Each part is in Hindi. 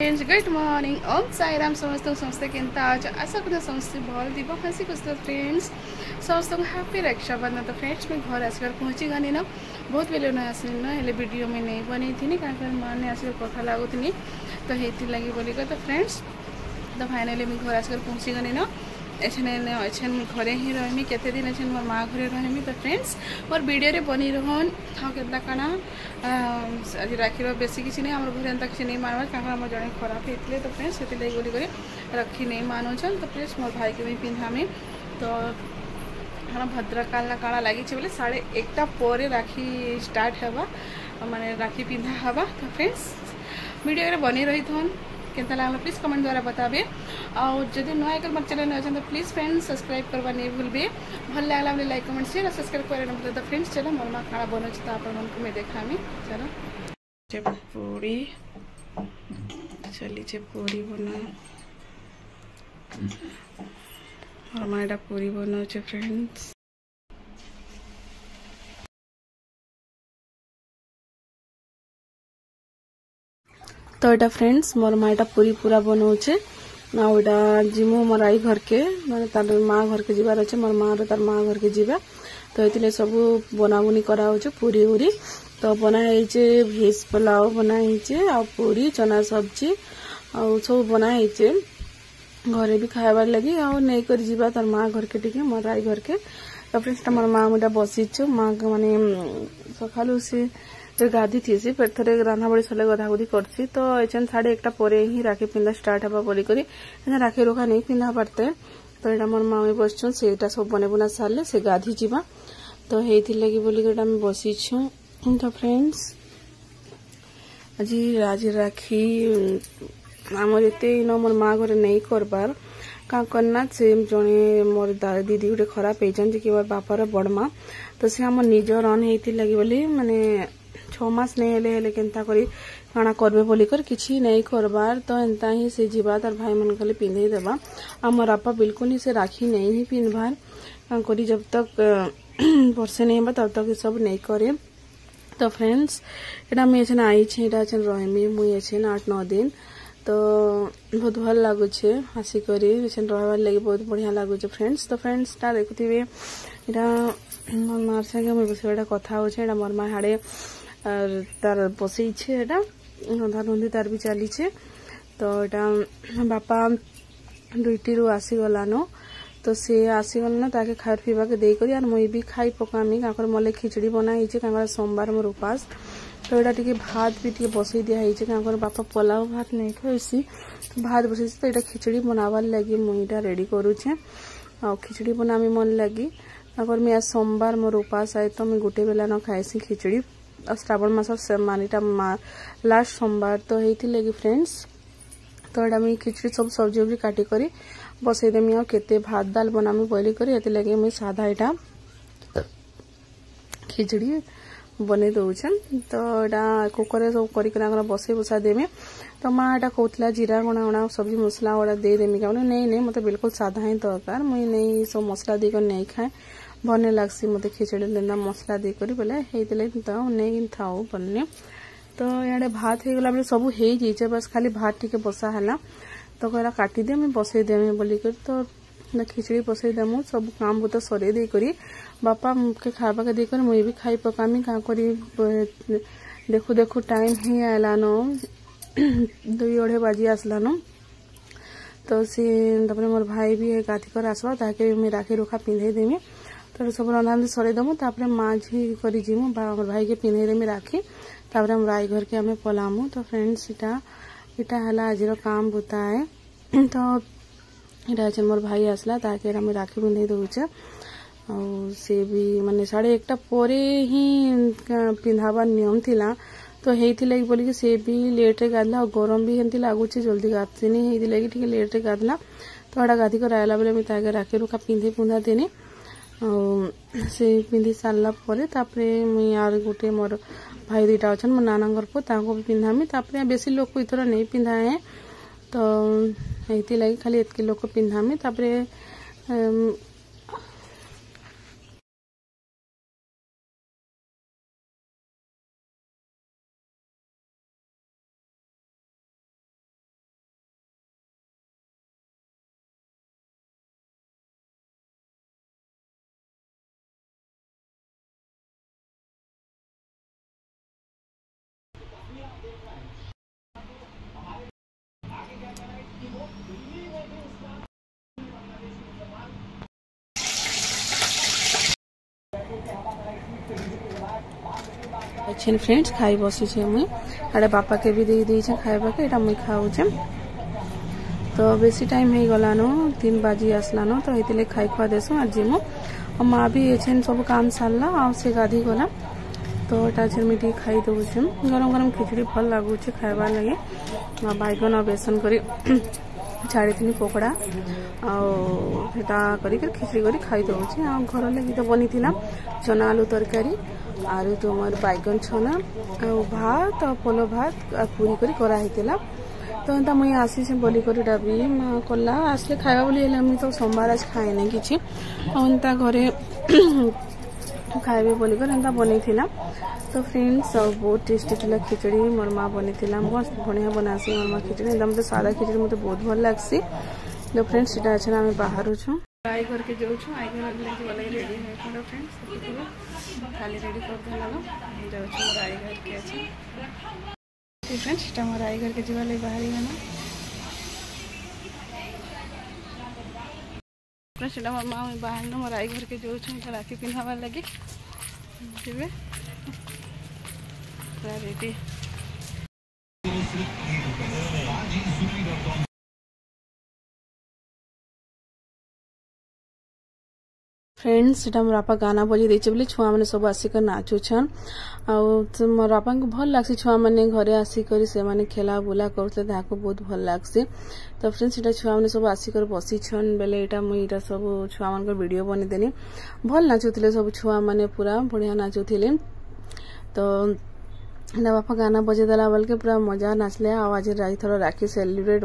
फ्रेंड्स गुड मॉर्निंग ओम साई राम समस्ते केनता आज आशा करते समस्ते भल दिव हसी खुशी फ्रेंड्स समस्त हापी रक्षाबंधन। तो फ्रेंड्स मैं घर आसकर पहुँची गनी ना बहुत बेले न आसनी ना हेले वीडियो में नहीं बनी थी क्या मैंने आसिक कथा लगुनी तो हेती लगी बोलिक तो फ्रेंड्स तो फाइनाली मैं घर आसकर पहुँची गनी ना एछन घरे ही रही केते दिन एछन मोर माँ घरे रही। तो फ्रेंड्स मोर वीडियो बनी रहन हाँ केता काना आज राखीर बेसी किसी नहीं आम घर एंता किसी नहीं मानवा क्या मोर जड़े खराब होते। तो फ्रेंड्स से बोलिक रखी नहीं मानुछन। तो फ्रेंड्स मोर भाई के भी पिंधामी तो हाँ भद्रकाल ना काଣା लगी बोले 1:30 पर राखी स्टार्ट हवा माने राखी पिंधा हवा। तो फ्रेंड्स वीडियो बनी रही थन केनता लागला प्लीज कमेंट द्वारा बताबे और जब नुआ एक मोर चैनल अच्छे तो प्लीज फ्रेंड्स सब्सक्राइब करवा नहीं भूलबे भल लगला बोले लाइक कमेंट शेयर सब्सक्राइब करे ना। तो फ्रेंड्स चलो मोर माँ खाना बनो तो आप मैं देखामी चलो पूरी चली पूरी बना और माँ एटा पूरी बनाऊे फ्रेंड्स। तो यहाँ फ्रेंड्स मोर माँ पूरी पूरा बनाऊे आटा जिमु मोर आई घर के माने तार माँ घर के जीवार अच्छे मोर माँ तार माँ घर के जीवा। तो ये सब बनाबुनी करा पूरी उरी तो बनाई भेज पुलाव बनाई आ पूरी चना सब्जी आ सब बनाई घरे भी खाबार लगी आ नहीं कर जीवा तार माँ घर के टिके मोर आई घर के। तो फ्रेंड्स मोर माँ मुझा बसीच माँ माने सकालू से गाधी थी फिर थे राधा बड़ी सले गधागुधी करसी। तो एचन 1:30 पर ही राखी पिंधा स्टार्ट हवा बोलिक राखी रोका नहीं पिंधा पारते। तो यहाँ मोर माँ बसचुन से सब बने बुना सारे से गाधी जीवा तो हेती लगी बोलिक बसीछु। तो फ्रेंड्स आज राखी आमर एत मोर माँ घर नहीं करबार क्या करना से जड़े मोर दीदी गोटे खराब होती कि मोर बापार बड़ माँ तो सी आम निज रन होती लगी बोली माने 6 मास नहीं हेले केनता करी काଣା करबे बोलिकर किसी नहीं करबार। तो एंता ही से जीवा तार भाई मन खाली पिंधे देवा आ मोर आपा बिल्कुल ही से राखी नहीं ही पिंधबार क्या करी जब तक वर्षे नहीं तब तक सब नहीं करे। तो फ्रेंड्स एटा मुझे आई रही मुझे 8-9 दिन तो बहुत भल लगुचे आसिकर रहा लगे बहुत बढ़िया लगुचे फ्रेंड्स। तो फ्रेंड्स ता देखुवे यहाँ मोर मार संगे मुझे बस कथा होचे मोर माँ हाड़े तार बसई रंधा रंधी तार भी चली तो यहाँ बापा ड्यूटी रू आसीगलान तो सी आसीगल ना ताके खार पीवा के देकर यार मुई भी खाई पकामी क्या मले खिचड़ी बनाई क्या सोमवार मोर उपास। तो यहाँ टी भात भी टी बसई दिखाई क्या बापा पोलाव भात नहीं खाईसी तो भात बसई तो यहाँ खिचड़ी बनावार लगी मुईटा रेडी करुचे आ खिचड़ी बनामी मन लगी अगर मैं आज सोमवार मोर उपास आए तो मैं गोटे बेला न खाएसी खिचड़ी और श्रावण मास मानीटा लास्ट सोमवार तो ये लगी फ्रेंड्स। तो यहाँ मुझे खिचड़ी सब सब्जी उब्जी काटी करी बसई देमी आ केते भात दाल बनामी बोली करी ये लगे मुझे साधा यहाँ खिचड़ी बने दौन। तो यहाँ कुकर सब कर बसई बुसा देमी तो माँ यहाँ कहला जीरा गणा गणा सब्जी मसला गुड़ा दे देमी क्या नहीं नहीं मतलब बिल्कुल साधा ही दरकार मुझे नहीं सब मसला देकर नहीं खाए बने लगसी मत खिचड़ी लेना मसला देकर बोले तो नहीं थाओ बने। तो यहाँ भात हो गला सब हो बस खाली भात टी बसा है तो कहला काटिदे मुझे बसई देमी बोलिक तो खिचड़ी बसई देमु सब काम बुत सरे देकर बापा के खावा के देकर मुझे भी खाई पकामी क्या करी देखु देखु टाइम ही आलान 2-2:30 बजे आसलान। तो सी मोर भाई भी गाधी कर आसवा ताके मुझे राखी रुखा पिंधे देमी तो सब रंधा सरे दमु तापर माझी कर जीमु मोर भाई के पिंधे देमी राखी तापर हम राई घर के हमें पलामु। तो फ्रेंड्स इटा है आज काम बुता है। तो यहाँ मोर भाई आसला ताकि हमें राखी पिंधे दौचे और से भी माने 1:30 पर ही पिंधाबार नियम थिला तो हेती लगी बोली से भी लेट रे गाधला और गरम भी एमती लगुच जल्दी गाधनी हेती लगी ठीक लेट रे गाधला तो हटा गाधी कर आयला बेले मुझे राखी रुखा पिंधे पुंधा देनी से पिंधि सारा मुई यार गोटे मोर भाई 2टा अच्छा मो नाना पुआ भी पिंधामी बेसी लोग को इथर नहीं पिंधाए तो ये लगी खाली एतकी लोग को पिंधामी। अच्छे फ्रेंड्स खाई बसी मुई आड़े बापा के भी दे खाइबा के एटा मुई खाऊचे। तो बेसी टाइम हो गलान 3 बाजी आसलान तो ये खाई खुआ देसु आज जीमु और माँ भी एछेन सब काम सारला आ से गाधी गला तो ये मुझे खाई दूचे गरम गरम खिचड़ी भल लगुचे खाइबार लगे बैगन और बेसन कर छाड़ी पकोड़ा आटा कर खिचड़ी कर खाई दूचे आ घर लगी तो बनी चना आलू तरकारी आरु तुम बैगन छना भात और पोलो भात पूरी करी कराही तो एंता मुई आसी बोलिकर डाबी कला आसले खाइबा बोली मुई तो सोमवार आज खाए ना कि एंता घरे खाइबे बोलिकर एंता बनी तो फ्रेंड्स बहुत टेस्टी थी खिचड़ी मोर माँ बनी मस्त बढ़िया बनासी मोर माँ खिचड़ी एंता मतलब सादा खिचड़ी मतलब बहुत भल लगसी। तो फ्रेंड्स इटा अच्छा आम बाहर छूँ आई घर के जाऊँ आई घर रेडी है फ्रेंड्स खाली रेडी कर जाऊँ मोर आई घर के अच्छे फ्रेंड्स इटा मोर आई घर के जीवा लगे बाहरी है ना फ्रेंड्स इटा मोर माँ बाहर ना मोर आई घर के जाऊँ राखी पिन्हाबार लगे जीवे पूरा रेडी फ्रेंड्स इटा मोर बापा गाना बजे देचे बोले छुआ मैंने सब आसिक नाचुछन मोर बापा को भल लगसी छुआ मैंने घरे आसिक से माने खेला बुला करते बहुत भल लगसी। तो फ्रेंड्स इटा छुआ मैंने सब आसिक बसी छन बेले इटा मुई सब छुआ मान वीडियो बनी देनी भल नाचुले सब छुआ मैंने पूरा बढ़िया नाचुले। तो बापा गाना बजे देला बोल के पूरा मजा नाचले आज थोड़ा राखी सेलिब्रेट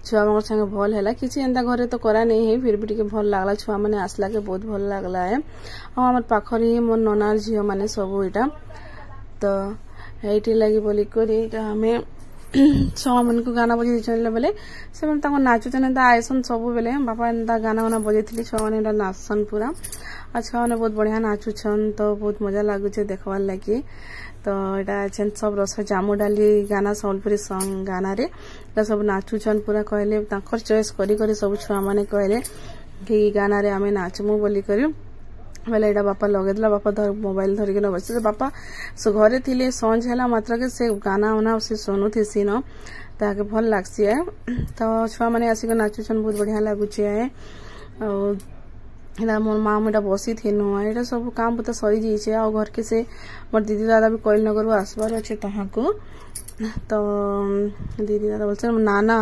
छुआ मान संगे भल है कि एंता घरे तो करा नहीं है फिर भी टिके भल लगला छुआ मैंने आसला के बहुत भल लगला है और पाखर ही मोर ननार झील मैंने सब इटा तो ये लगी बोलिक हमें छुआ मन को गाना बजे दे बोले से नाचुचन आयसन सब बेले बापा एंता गाना वाना बजे छुआ मैंने नाचसन पूरा और छुआ मैंने बहुत बढ़िया नाचुछन तो बहुत मजा लगुचे देखवार लगी। तो यहाँ सब रस जामु डाली गाना सम्बलपुरी सॉन्ग गाना रे सब नाचुछन पूरा कहले चॉइस करी सब छुआ मैंने कहले कि गाना रे आमे नाचमु बोली करी बोले एटा बापा लगेदेला बापा मोबाइल धरिक न बस बापा से घरे थिले संज है मात्र के से गाना उना से सुनुथी न ताके भल लागसी है। तो छुआ मैंने आसिक नाचुछन बहुत बढ़िया लगुचे है और मोर माँ मुझा बसी थी नुआ सब काम बुता सरी जाइए आ घर के से मोर दीदी दादा भी कोइल नगर आसबार अच्छे तहाँ को तो दीदी दादा बोलते नाना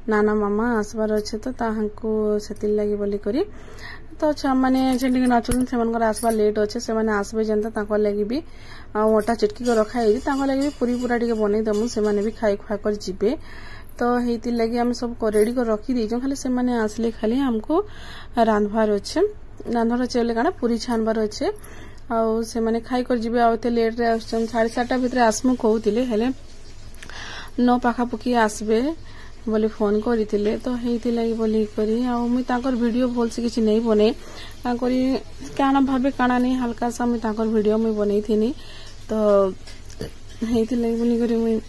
नाना मामा आसबार अच्छे तो ताहाँ को से लगी बोली करी तो छुआ मैंने जेनटिक नाचुन से आसबार लेट अच्छे से आसबे जनता लगी भी अटा चिटकी को रखाई लगी भी पूरी पूरा टे बनई दमु से भी खाई खुआ कर जीवे। तो ये लगे आम सब रेडी कर रखी दीजो खाली से मैंने आसले खाली हमको रांधवार अच्छे बोले काना पूरी छानबार अच्छे आउ से मैंने खाई कर जीवे आते लेट रे 7:30 भितर आसमु कहते हेले 9 पाखापुखी आसबे बोले फोन करते तो ये लगी बोली करी मुई ताकर वीडियो भल से किसी नहीं बने क्या भावे काना नहीं हल्का सा मुई ताकर वीडियो मुई बनई थी तो ये लगी बोली करी मुई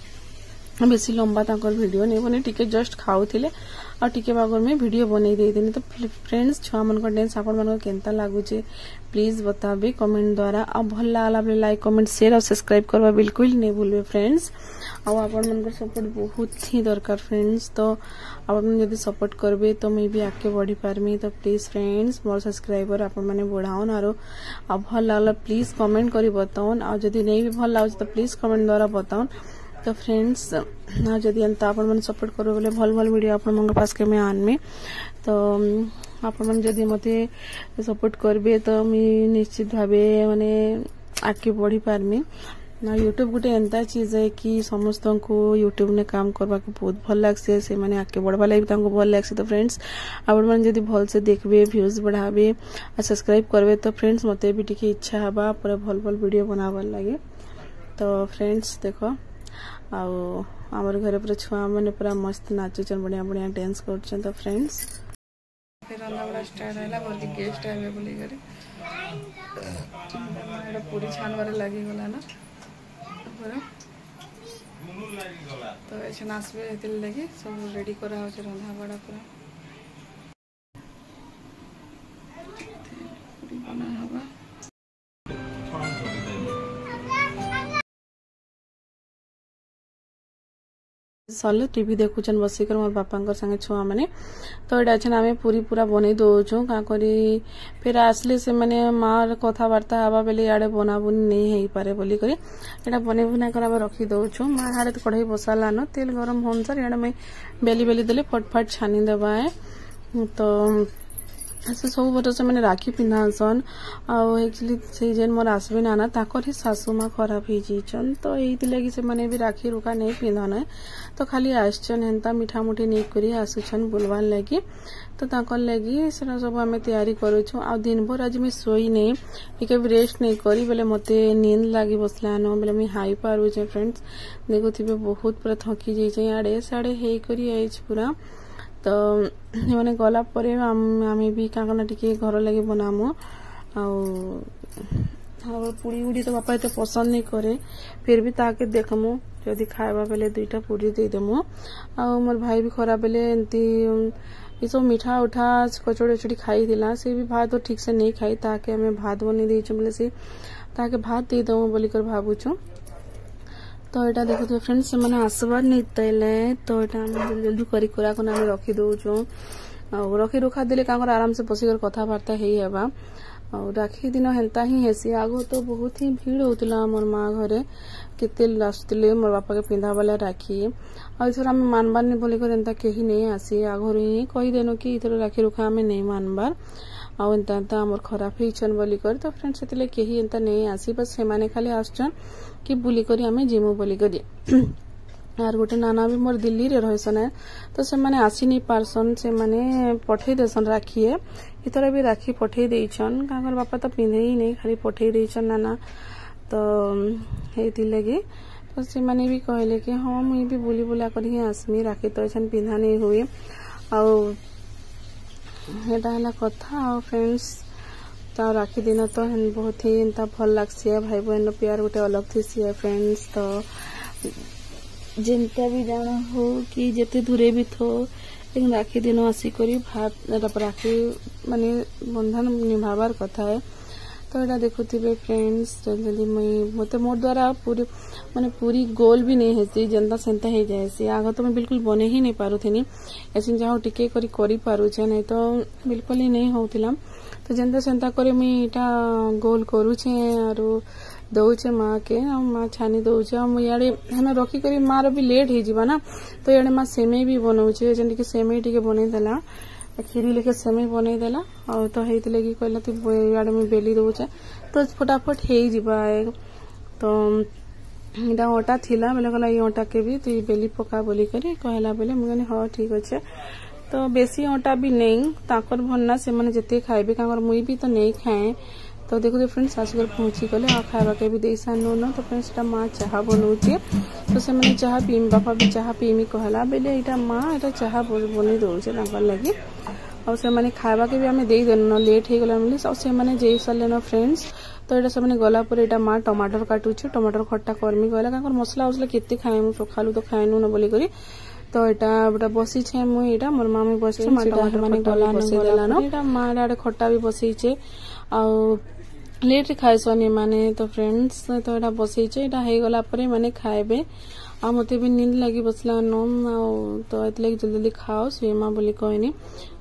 बेसी लंबा ताकर वीडियो नहीं बने टिके जस्ट खाऊले और टिके बागर में वीडियो बनई देनी। तो फ्रेंड्स छुआ मन डांस आपण मन केनता लागुचे प्लीज बताबे कमेंट द्वारा आ भल लागला बेले लाइक कमेंट शेयर और सब्सक्राइब करवा बिल्कुल नहीं भूलबे फ्रेंड्स आ आपण मन सपोर्ट बहुत ही दरकार फ्रेंड्स। तो आपण जदि सपोर्ट करबे तो मैं भी आगे बढ़ी पारमी तो प्लीज फ्रेंड्स मोर सब्सक्राइबर आपण माने बढ़ाओन आरो आ भल लागला प्लीज कमेंट करी बताओन आ जदि नहीं भी भल लागछ तो प्लीज कमेंट द्वारा बताओन। तो फ्रेंड्स जदि एंता आपण मन सपोर्ट करो बोले भल भल वीडियो आपण मन पास के मैं आनमे तो आपण मन जदि मते सपोर्ट करबे तो मैं निश्चित भावे माने आगे बढ़ी पारमी ना। यूट्यूब गोटे एंता चीज है कि समस्त को यूट्यूब ने काम करवा को बहुत भल लागसे से माने आगे बढ़वा लागी तांको भल लागसे। तो फ्रेंड्स आपण मन जदि भल से देखबे व्यूज बढ़ाबे आ सब्सक्राइब करबे तो फ्रेंड्स मते भी टिके इच्छा हबा पूरा भल भल वीडियो बनावा लागे। तो फ्रेंड्स देखो आमर घर पूरा छुआ मैंने पूरा मस्त नाचुचन बढ़िया बढ़िया डांस कर। तो फ्रेंड्स फिर रंधा बड़ा स्टार्ट है बोली गेस्ट आए बोली करे पूरी छान बारे लगी गला ना पूरा तो ऐसे नाचबे लगी सब रेडी करा रंधा बड़ा पूरा। सले टीवी देखुचन बसिकर मोर बापा संगे छुआ मैंने तो ये अच्छे आम पूरी पूरा बन दौचु क्या करी फिर आसले से मैंने माँ कथबार्ता हवा बेले इे बना बुनी नहीं हो पारे बोलिक यहाँ बन बुना कर रखी दौचु माँ हाड़े कढ़ई बसालान तेल गरम होन सर इे मैं बेली बेली देले फटफट छानी देवा है तो से सब बरस मैंने राखी पिंधासन आक्चुअली से जेन मोर आसबे नाना ताकर ही सासू माँ खराब हो जाइछन तो यही लगी से मैंने भी राखी रुका नहीं पिंधन है तो खाली आसचन हेन्ता मिठा मुठी नहीं करी आसुछन बुलवार लगी तो ताकर लगी से सब आम तैयारी करुछु आ दिन भर आज मैं सोई नहीं टिके भी रेस्ट नहीं करी बोले मते नींद लगी बसलान बोले मुझे हाई पारुचे फ्रेंड्स देखुथिबे बहुत पूरा थकी जाइछे आड़े साड़े हे करी आइछ पूरा तो मैंने गला परे आम भी क्या टिके घर लगे बनामु पूरी उड़ी तो बापा एत पसंद नहीं करे फिर भी ताके देखमु जदि खावा बेले दुईटा पूरी देदेमु आ मोर भाई भी खरा बेले एमती ये सब मीठा उठा कचौड़ी उचड़ी खाई दिला से भी भात तो ठीक से नहीं खाई ताके हमें भात बनी देइछु बोले से ताके भात दे दमु बोलिकर भाबुछु तो यहाँ देखो फ्रेंड्स से मैंने आसबार नहीं तैले तो यहाँ जल्दी जल्दी करी करा को रखी दौचु रखी रुखा देले क्या आराम से बसिकर कथबार्ता हेबा राखी दिन हेन्ता ही हेसी आगो तो बहुत ही भीड़ होता मोर माँ घरे केते आसुले मोर बापा के पिंधा वाला राखी आर आम मानबार नहीं बोलिकर एंता कहीं नहीं आसी आगर ही कहीदेनु कि इधर राखी रुखा आम नहीं मानबार आंता आमर खराब होइछन बोलिकर तो फ्रेंड्स से कहीं एंता नहीं आसी बस से खाली आसचन कि बुलिकर आम जिमु बोलिकर आर गोटे नाना भी मोर दिल्ली रे रहसन है तो से माने आसी नहीं पारसन से माने पठे देसन राखी है इतर भी राखी पठे देइछन काकर बापा तो पिंधे ही नहीं खाली पठे देइछन नाना तो हेति लगे तो से माने भी कहले कि हाँ मुई भी बुली बुला कर ही आसमी राखी तो ऐसा पिंधा नहीं हुए और एटा हला कथा फ्रेंड्स तो राखी दिन तो बहुत ही एंता भल लागसी भाई बहन प्यार गोटे अलग थी फ्रेंड्स तो जिनता भी जाना हो कि जिते दूरे भी थो लेकिन राखी दिन आसिक भात राखी माने बंधन निभावार कथा है तो यहाँ देखुवे फ्रेंड्स जल्दी मत मोर द्वारा पूरी माने पूरी गोल भी नहीं है जनता सेंता हो जाए आग तो मैं बिल्कुल बने ही नहीं पारुथी ऐसे जहाँ टिके करी पारुछे नहीं तो बिल्कुल ही नहीं होता तो जनता सेंता करे मुझे यहाँ गोल करुचे और दौचे माँ के माँ छानी दौचे इे हमें रखिक माँ भी लेट हो ना तो इे माँ सेमई भी बनाऊे जमी सेमई टे बनईदेला खीरी लेके सेमई बनईदेला और तो होते लगे कहला तू इे मुझे बेली दौचे तो फटाफट हो तो यहाँ अटा थिला बेले कहला ये अटा के भी तु बेली पका बोली कहला बेले मुझे हाँ ठीक अच्छे तो बेसी अटा भी नहीं ताकर भरना से मैंने जिते खाइबे मुई भी तो नहीं खाए तो देखो फ्रेंड्स आसिक पहुंची गले आ खावा के भी दे सानु न तो फ्रेंड्स माँ चाह बनाऊे तो से मैंने चाह पीमी बापा भी चाह पीमी कहला बेले यहाँ माँ यहाँ चाह बन दौचे लगे और से मैंने खावा के भी आम देदेनु न लेट हो गला और से मैंने जे सारे न फ्रेंड्स तो यहाँ से गला पर यहाँ माँ टमाटर काटुचे टमाटर खट्टा कर्मी कहला क्या मसला उसला केते खाए सकालू तो खाएनु न बोलिक तो यहाँ बसी मुझे मोर मामी बस मैंने गला बसईदेलान माँ आड़े खट्टा भी बसईचे आउ लेट खाएसन माने तो फ्रेंड्स तो यहाँ बसईचे यहाँ हो गला मैंने खाएबे आ मत भी नींद लगी बसला न तो ये जल्दी जल्दी खाओ सुमा बोली कहनी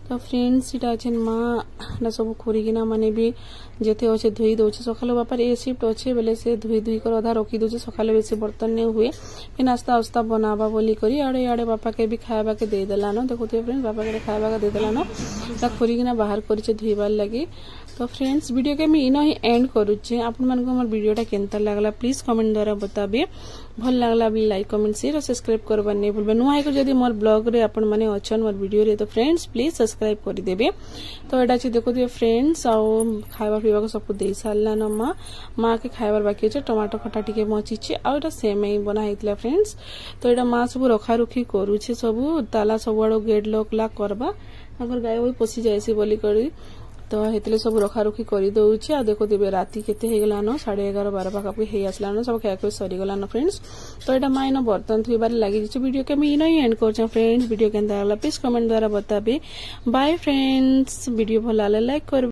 तो फ्रेंड्स यहाँ अच्छे माँ सब खोरिकिना माने भी जेते अच्छे धोई दौचे सकाल बापार ए शिफ्ट अच्छे बेले से धोई धोई कर अधा रखी दौचे सकाल बेसी बर्तन नहीं हुए फिर नास्ता उस्ता बनावा बोली करी आड़े आड़े बापा के भी खावा के देदेलान देखुए फ्रेंड्स बापा के खावा के देदेलान खोरिकिना बाहर करे धोईबार लगे तो फ्रेंड्स वीडियो के मैं इन ही एंड करुचे आपण मन को मोर वीडियोटा केनता लागला प्लीज कमेंट द्वारा बताबे भल लागला लाइक कमेंट शेयर और सब्सक्राइब करबा नहीं भूलबे नुआ है जदि मोर ब्लॉग रे आपण माने अछन मोर वीडियो रे तो फ्रेंड्स प्लीज सब्सक्राइब कर देबे तो एटा छी देखो फ्रेंड्स आ खावा पीवा को सब दे सारला न माँ के खाइबार बाकी अच्छे टमाटर खट्टा टिके बचिचे आटा सेमई बना होता फ्रेंड्स तो यहाँ माँ सब रखा रुखी करुचे सब ताला सब आड़ गेट लॉक ला करबा अगर गाय वही पशि जाए बोली करी तो हेतले सब रखा रुखी कर दौचे आ देखो देवे राति केते हो गलान 11:30 12 पाखापाखि हो आसलान सब खाया सरीगलान फ्रेंड्स तो यहाँ माँ इन बर्तन थोबार लगी वीडियो के मैं इन ही एंड कर फ्रेंड्स वीडियो के प्लीज कमेंट द्वारा बताबे बाय फ्रेंड्स वीडियो भल लाइक कर।